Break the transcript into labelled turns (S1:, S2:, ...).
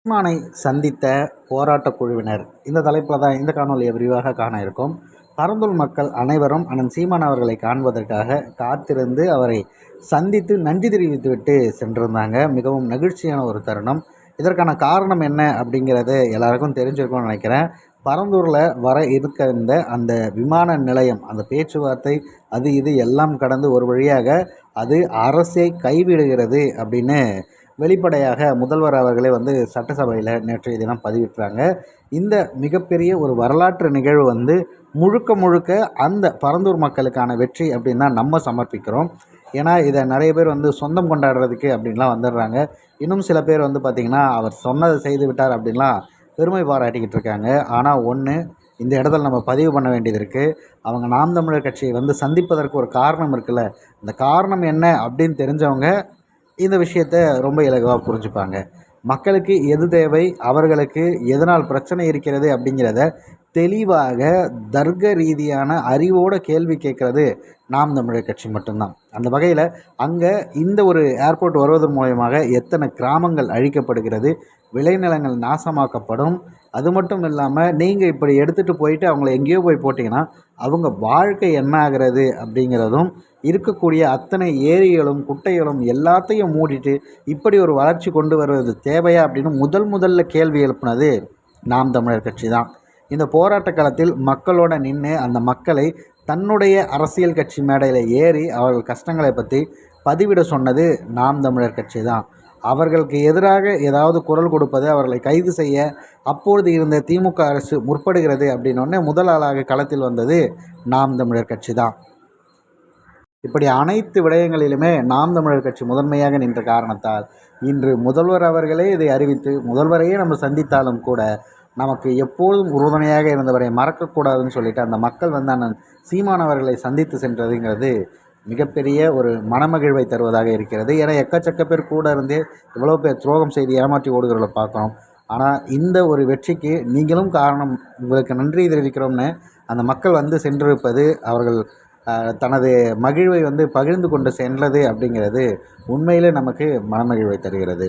S1: சீமானை சந்தித்த போராட்டக் குழுவினர் இந்த தலைப்பில் தான் இந்த காணொலியை விரிவாக காண இருக்கும். பரந்தூர் மக்கள் அனைவரும் அண்ணன் சீமான் அவர்களை காண்பதற்காக காத்திருந்து அவரை சந்தித்து நன்றி தெரிவித்துவிட்டு சென்றிருந்தாங்க. மிகவும் நெகிழ்ச்சியான ஒரு தருணம். இதற்கான காரணம் என்ன அப்படிங்கிறத எல்லாருக்கும் தெரிஞ்சிருக்கும்னு நினைக்கிறேன். பரந்தூரில் வர இருக்கின்ற அந்த விமான நிலையம், அந்த பேச்சுவார்த்தை அது இது எல்லாம் கடந்து ஒரு வழியாக அது அரசை கைவிடுகிறது அப்படின்னு வெளிப்படையாக முதல்வர் அவர்களே சட்டசபையில் நேற்றைய தினம் பதிவிட்டாங்க. இந்த மிகப்பெரிய ஒரு வரலாற்று நிகழ்வு முழுக்க முழுக்க அந்த பரந்தூர் மக்களுக்கான வெற்றி அப்படின்னு தான் நம்ம சமர்ப்பிக்கிறோம். ஏன்னா இதை நிறைய பேர் சொந்தம் கொண்டாடுறதுக்கு அப்படின்லாம் வந்துடுறாங்க. இன்னும் சில பேர் பார்த்திங்கன்னா அவர் சொன்னதை செய்து விட்டார் அப்படின்லாம் பெருமை பாராட்டிக்கிட்டு இருக்காங்க. ஆனால் இந்த இடத்துல நம்ம பதிவு பண்ண வேண்டியது இருக்குது. அவங்க நாம் தமிழர் கட்சியை சந்திப்பதற்கு ஒரு காரணம் இருக்குல்ல, இந்த காரணம் என்ன அப்படின்னு தெரிஞ்சவங்க இந்த விஷயத்தை ரொம்ப இலகுவாக புரிஞ்சுப்பாங்க. மக்களுக்கு எது தேவை, அவர்களுக்கு எதனால் பிரச்சனை இருக்கிறது அப்படிங்கிறத தெளிவாக தர்க்க ரீதியான அறிவோட கேள்வி கேட்குறது நாம் தமிழர் கட்சி மட்டும்தான். அந்த வகையில் அங்கே இந்த ஒரு ஏர்போர்ட் வருவதன் மூலயமாக எத்தனை கிராமங்கள் அழிக்கப்படுகிறது, விளைநிலங்கள் நாசமாக்கப்படும். அது மட்டும் இல்லாமல் நீங்கள் இப்படி எடுத்துகிட்டு போயிட்டு அவங்கள எங்கேயோ போய் போட்டிங்கன்னா அவங்க வாழ்க்கை என்ன ஆகிறது அப்படிங்கிறதும், இருக்கக்கூடிய அத்தனை ஏரிகளும் குட்டைகளும் எல்லாத்தையும் மூடிட்டு இப்படி ஒரு வளர்ச்சி கொண்டு வருவது தேவையா அப்படின்னு முதல்ல கேள்வி எழுப்புனது நாம் தமிழர் கட்சி தான். இந்த போராட்ட காலத்தில் மக்களோட நின்று அந்த மக்களை தன்னுடைய அரசியல் கட்சி மேடையில் ஏறி அவர்கள் கஷ்டங்களை பற்றி பதிவிட சொன்னது நாம் தமிழர் கட்சி தான். அவர்களுக்கு எதிராக ஏதாவது குரல் கொடுப்பது, அவர்களை கைது செய்ய அப்பொழுது இருந்த திமுக அரசு முற்படுகிறது அப்படின்னோடனே முதல் ஆளாக களத்தில் வந்தது நாம் தமிழர் கட்சி தான். இப்படி அனைத்து விடயங்களிலுமே நாம் தமிழர் கட்சி முதன்மையாக நின்ற காரணத்தால் இன்று முதல்வர் அவர்களே இதை அறிவித்து முதல்வரையே நம்ம சந்தித்தாலும் கூட நமக்கு எப்பொழுதும் உறுதுணையாக இருந்தவரை மறக்கக்கூடாதுன்னு சொல்லிட்டு அந்த மக்கள் அண்ணன் சீமான் அவர்களை சந்தித்து சென்றதுங்கிறது மிகப்பெரிய ஒரு மனமகிழ்வை தருவதாக இருக்கிறது. ஏன்னா எக்கச்சக்க பேர் கூட இருந்தே இவ்வளோ பேர் துரோகம் செய்து ஏமாற்றி ஓடுகிறவர்களை பார்க்குறோம். ஆனால் இந்த ஒரு வெற்றிக்கு நீங்களும் காரணம், உங்களுக்கு நன்றி தெரிவிக்கிறோம்னு அந்த மக்கள் சென்றிருப்பது, அவர்கள் தனது மகிழ்வை பகிர்ந்து கொண்டு சென்றது அப்படிங்கிறது உண்மையிலே நமக்கு மனமகிழ்வை தருகிறது.